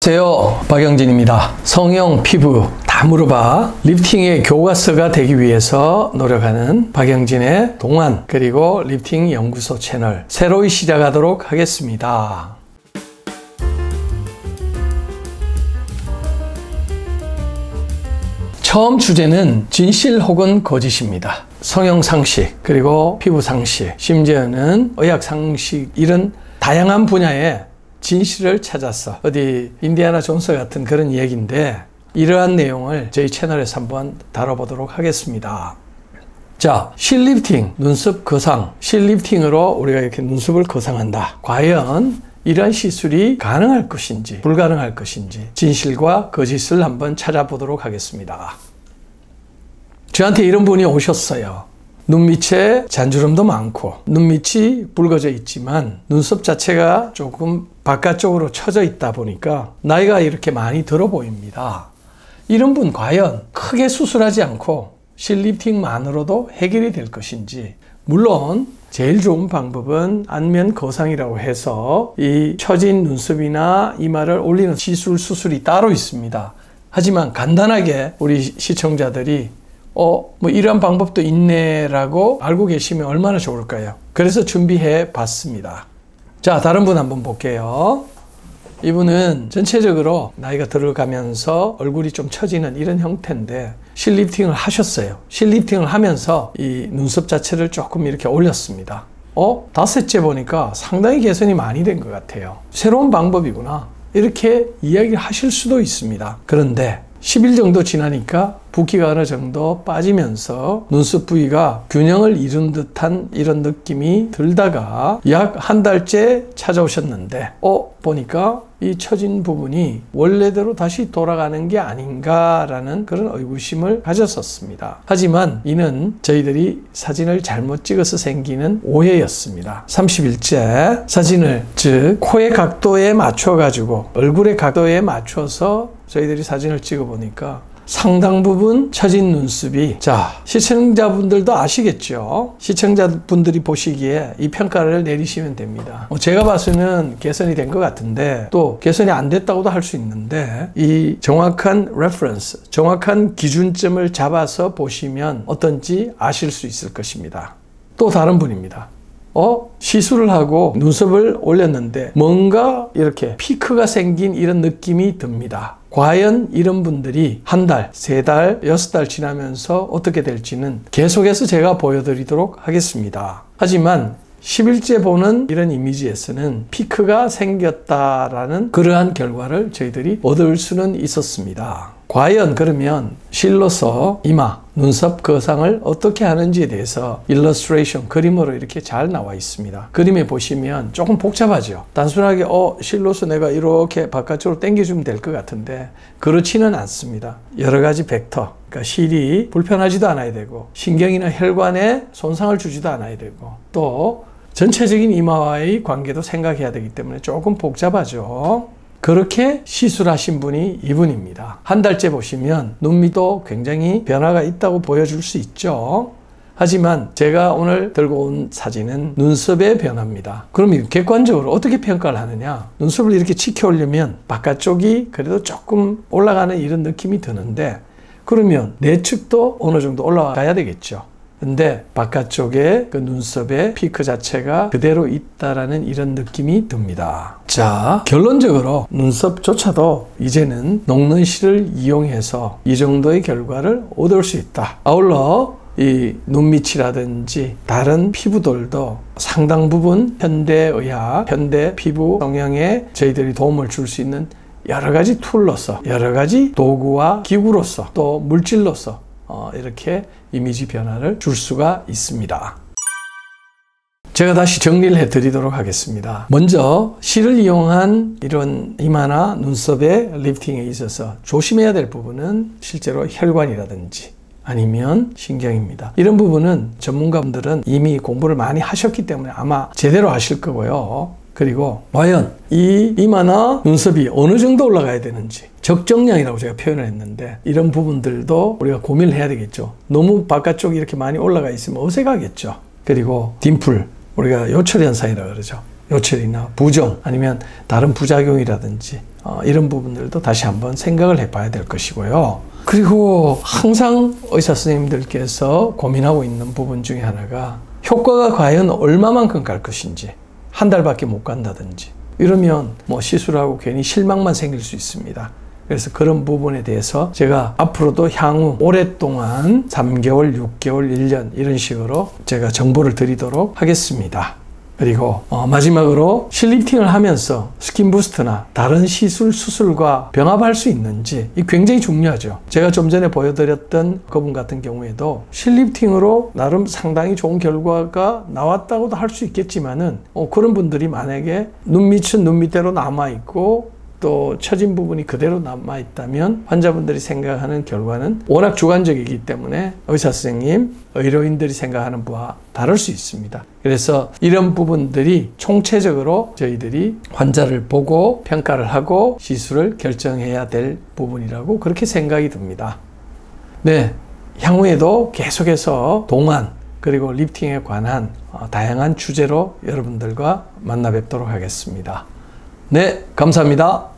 안녕하세요, 박영진입니다. 성형, 피부 다 물어봐. 리프팅의 교과서가 되기 위해서 노력하는 박영진의 동안 그리고 리프팅 연구소 채널 새로이 시작하도록 하겠습니다. 처음 주제는 진실 혹은 거짓입니다. 성형 상식, 그리고 피부 상식, 심지어는 의학 상식, 이런 다양한 분야의 진실을 찾아서 어디 인디아나 존스 같은 그런 얘기인데, 이러한 내용을 저희 채널에서 한번 다뤄보도록 하겠습니다. 자, 실리프팅, 눈썹 거상. 실리프팅으로 우리가 이렇게 눈썹을 거상한다. 과연 이러한 시술이 가능할 것인지 불가능할 것인지 진실과 거짓을 한번 찾아보도록 하겠습니다. 저한테 이런 분이 오셨어요. 눈 밑에 잔주름도 많고 눈 밑이 붉어져 있지만 눈썹 자체가 조금 바깥쪽으로 처져 있다 보니까 나이가 이렇게 많이 들어 보입니다. 이런 분 과연 크게 수술하지 않고 실리프팅만으로도 해결이 될 것인지. 물론 제일 좋은 방법은 안면 거상이라고 해서 이 처진 눈썹이나 이마를 올리는 시술 수술이 따로 있습니다. 하지만 간단하게 우리 시청자들이 뭐 이런 방법도 있네라고 알고 계시면 얼마나 좋을까요? 그래서 준비해 봤습니다. 자, 다른 분 한번 볼게요. 이분은 전체적으로 나이가 들어가면서 얼굴이 좀 처지는 이런 형태인데 실리프팅을 하셨어요. 실리프팅을 하면서 이 눈썹 자체를 조금 이렇게 올렸습니다. 닷새째 보니까 상당히 개선이 많이 된 것 같아요. 새로운 방법이구나, 이렇게 이야기를 하실 수도 있습니다. 그런데 10일 정도 지나니까 붓기가 어느 정도 빠지면서 눈썹 부위가 균형을 이룬 듯한 이런 느낌이 들다가 약 한 달째 찾아오셨는데 보니까 이 처진 부분이 원래대로 다시 돌아가는 게 아닌가라는 그런 의구심을 가졌었습니다. 하지만 이는 저희들이 사진을 잘못 찍어서 생기는 오해였습니다. 30일째 사진을, 즉 코의 각도에 맞춰 가지고 얼굴의 각도에 맞춰서 저희들이 사진을 찍어 보니까 상당 부분 처진 눈썹이, 자, 시청자분들도 아시겠죠? 시청자분들이 보시기에 이 평가를 내리시면 됩니다. 제가 봐서는 개선이 된 것 같은데 또 개선이 안 됐다고도 할 수 있는데, 이 정확한 레퍼런스, 정확한 기준점을 잡아서 보시면 어떤지 아실 수 있을 것입니다. 또 다른 분입니다. 시술을 하고 눈썹을 올렸는데 뭔가 이렇게 피크가 생긴 이런 느낌이 듭니다. 과연 이런 분들이 한 달, 세 달, 6달 지나면서 어떻게 될지는 계속해서 제가 보여드리도록 하겠습니다. 하지만 10일째 보는 이런 이미지에서는 피크가 생겼다라는 그러한 결과를 저희들이 얻을 수는 있었습니다. 과연 그러면 실로서 이마, 눈썹 거상을 어떻게 하는지에 대해서 일러스트레이션, 그림으로 이렇게 잘 나와 있습니다. 그림에 보시면 조금 복잡하죠. 단순하게 실로서 내가 이렇게 바깥쪽으로 당겨주면 될 것 같은데 그렇지는 않습니다. 여러 가지 벡터, 그러니까 실이 불편하지도 않아야 되고 신경이나 혈관에 손상을 주지도 않아야 되고 또 전체적인 이마와의 관계도 생각해야 되기 때문에 조금 복잡하죠. 그렇게 시술하신 분이 이분입니다. 한 달째 보시면 눈 밑도 굉장히 변화가 있다고 보여줄 수 있죠. 하지만 제가 오늘 들고 온 사진은 눈썹의 변화입니다. 그럼 객관적으로 어떻게 평가를 하느냐? 눈썹을 이렇게 치켜 올리면 바깥쪽이 그래도 조금 올라가는 이런 느낌이 드는데, 그러면 내측도 어느 정도 올라가야 되겠죠. 근데 바깥쪽에 그 눈썹의 피크 자체가 그대로 있다라는 이런 느낌이 듭니다. 자, 결론적으로 눈썹조차도 이제는 녹는 실을 이용해서 이 정도의 결과를 얻을 수 있다. 아울러 이 눈밑이라든지 다른 피부들도 상당 부분 현대의학, 현대 피부 성형에 저희들이 도움을 줄 수 있는 여러 가지 툴로서, 여러 가지 도구와 기구로서, 또 물질로서 이렇게 이미지 변화를 줄 수가 있습니다. 제가 다시 정리를 해드리도록 하겠습니다. 먼저 실을 이용한 이런 이마나 눈썹의 리프팅에 있어서 조심해야 될 부분은 실제로 혈관이라든지 아니면 신경입니다. 이런 부분은 전문가분들은 이미 공부를 많이 하셨기 때문에 아마 제대로 하실 거고요. 그리고 과연 이 이마나 눈썹이 어느 정도 올라가야 되는지, 적정량이라고 제가 표현을 했는데 이런 부분들도 우리가 고민을 해야 되겠죠. 너무 바깥쪽이 이렇게 많이 올라가 있으면 어색하겠죠. 그리고 딤플, 우리가 요철 현상이라고 그러죠. 요철이나 부종 아니면 다른 부작용이라든지 이런 부분들도 다시 한번 생각을 해봐야 될 것이고요. 그리고 항상 의사 선생님들께서 고민하고 있는 부분 중에 하나가 효과가 과연 얼마만큼 갈 것인지, 한 달밖에 못 간다든지 이러면 뭐 시술하고 괜히 실망만 생길 수 있습니다. 그래서 그런 부분에 대해서 제가 앞으로도 향후 오랫동안 3개월, 6개월, 1년 이런 식으로 제가 정보를 드리도록 하겠습니다. 그리고 마지막으로 실리프팅을 하면서 스킨 부스트나 다른 시술, 수술과 병합할 수 있는지 이 굉장히 중요하죠. 제가 좀 전에 보여드렸던 그분 같은 경우에도 실리프팅으로 나름 상당히 좋은 결과가 나왔다고도 할 수 있겠지만은 그런 분들이 만약에 눈 밑은 눈 밑대로 남아있고 또 처진 부분이 그대로 남아있다면 환자분들이 생각하는 결과는 워낙 주관적이기 때문에 의사 선생님, 의료인들이 생각하는 바와 다를 수 있습니다. 그래서 이런 부분들이 총체적으로 저희들이 환자를 보고 평가를 하고 시술을 결정해야 될 부분이라고 그렇게 생각이 듭니다. 네, 향후에도 계속해서 동안 그리고 리프팅에 관한 다양한 주제로 여러분들과 만나 뵙도록 하겠습니다. 네, 감사합니다.